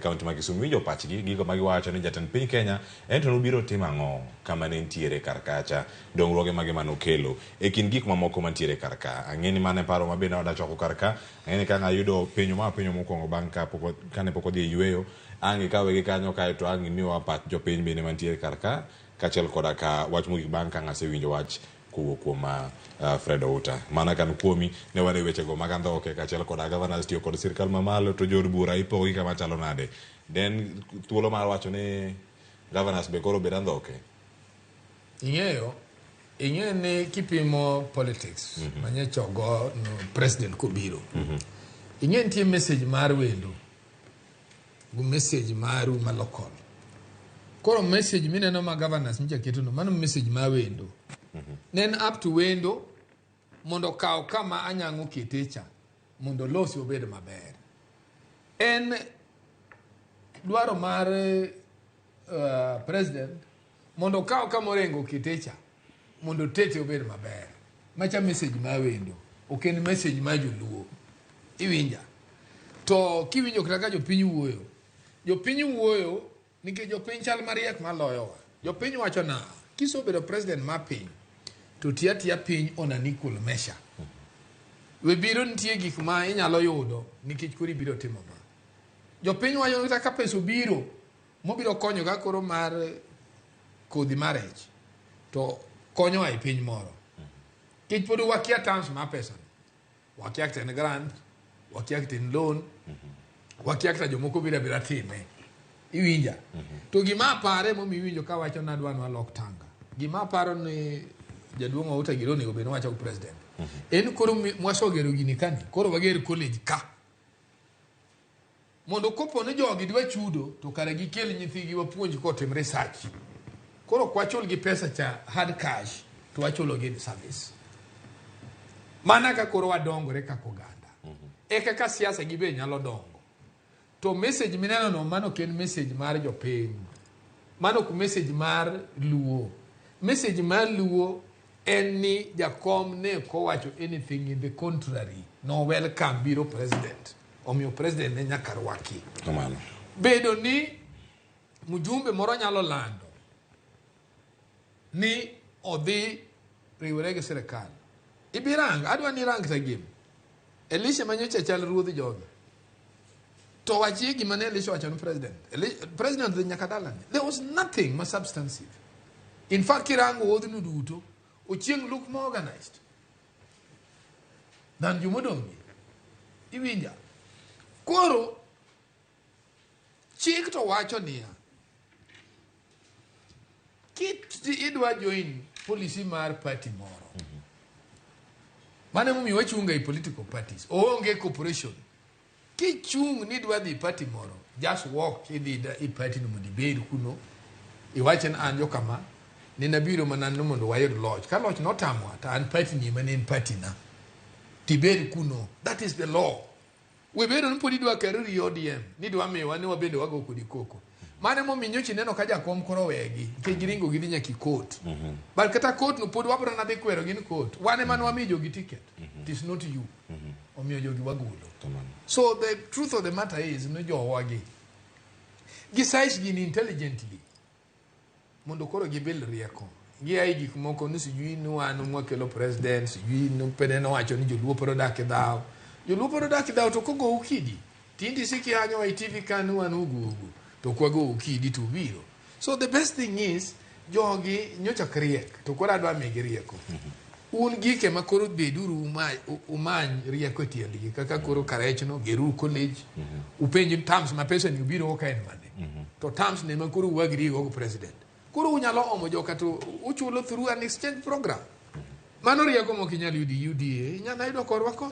Kaunti ma Kisumu winjo pachgi gigo ma giwacho ni jatend piny Kenya ento nobiro timo ang'o kama ne ntiere karkacha dongruoge mage manokelo e kin gik mamoko mantiere karka. Ang'eni mane paro mabende oda choko karka. Ang'eni ka ayudo penyo mokwongo bang' kane pok odhi yweyo ang' kawe gi kanyo kae to ang' miwa pach jopiny bende mantiere karka kaachiel koda ka wach mogik bang' ka ng'ase winjo wach kowuok kuom Fred Outa. Mana kan kuomi ne wane wechego mag andhoke kaachiel koda governors tiyo kod sirkal mamalo to jod bura ipogi kama chalo nade. Den thuolo mar wacho ni governors be koro bed andhoke. Ing'eyo ni kipimo politics manye chogo no president kobiro. Ing'e nitie message mar wendo gu message maru ma local. Koro message mineno ma governors nje keto no mano message ma wendo. Nen up to wendo mondo kaw kama anyango ketecha mondo losi obed maber. En dwaro mar president mondo kaw kama orengo ketecha mondo tete obed maber. Macha message ma wendo. Ok en message ma joluo. Iwinja. To kiwinjo kaka jopiny wuoyo. Jopiny wuoyo nikech jopiny chal mariek maloyowa. Jopiny wacho na kisobedo president ma piny to tiya piny on an equal measure. We biro nitie gik ma inyalo yudo nikech kori biro timo ma. Jopiny wacho ni ka pesa biro mobiro konyo ga koro mar kodhi marriage to konyo ai piny moro. Kich podo wakia terms ma pesa. Wakia ten grant, wakia ten loan, wakia ta jomoko bira time. Iwinja. To gima pare mo miwinjo ka wacho na dwano alok tanga. Gima paro ni jaduong' Outa giro nego beno wacho president. En koro mwasogero gini kani. Koro wager college ka. Mondo kopo ne jogi dwa chudo to kare gikel nyithigi wapuonj ko tim research. Koro kwachul gi pesa cha hard cash to wachulo gi service. Mana ka koro wadongore ka koganda. Eka ka siasa gibe nyalo dongo. To message mineno no mano ken message mar jopiny. Mano ku message mar luo. Message mar luo en ni Jakom ne ko wacho anything in the contrary. No welcome biro president. Omiyo president ne nyaka rwaki. Kamano. Bedo ni mjumbe moro nyalo lando ni odhi riwre gi sirkal. Ibirang, adwa ni rang tagim. Elisha manyocha chal ruodhi jogi. To wachi gima ne Elisha wacho ni president. President the nyakadalani. There was nothing more substantive. In fact, kirango wodhi nuduto, Ochieng look more organized than Jumodongi. Iwinja. Koro, chik to wacho niya. Kit idwa join policy mar party moro. Mane mumi wachunga i political parties. Oonge corporation. Kichung ni dwa di party moro. Just walk i party no mudibedu kuno. Iwachen anjo kama. Nina biro manano mondo wayod lodge. Ka lodge no tamwa. Ta an party ni manen party na. Tibedu kuno. That is the law. Webedo nipodi dwa karuri ODM. Ni dwa mewa ni wabende wago kudikoko. Mane mo minyochi neno ka Jakom koro wegi. Ke giringo gidhi nyaki court. But kata court no pod wabro na dhi kwero gin court. Wane man wamijo gi ticket. It is not you. Omiyo jogi wagulo. So the truth of the matter is no jo wagi. Gisaish gini intelligently. Mondo koro gibel rieko. Gi ai gik moko ni sijui no anu mwakelo president, sijui no peneno wacho ni joluo poro dak dhao. Joluo poro dak dhao to kogo ukidi. Tindi siki anyo ai TV kanu anu ugu. To kwago ukidi to biro. So the best thing is jogi nyocha kriek to kora adwa megi rieko. Un gike makoro beduru umany rieko tiendgi kaka koro karechno geru college upenji terms ma pesa ni ubiro ka en mane. To terms ne makoro wagiri go president. Koro unyalo omo joka to uchulo through an exchange program. Mano rieko mokinyal yudi UDA nyana yudo korwako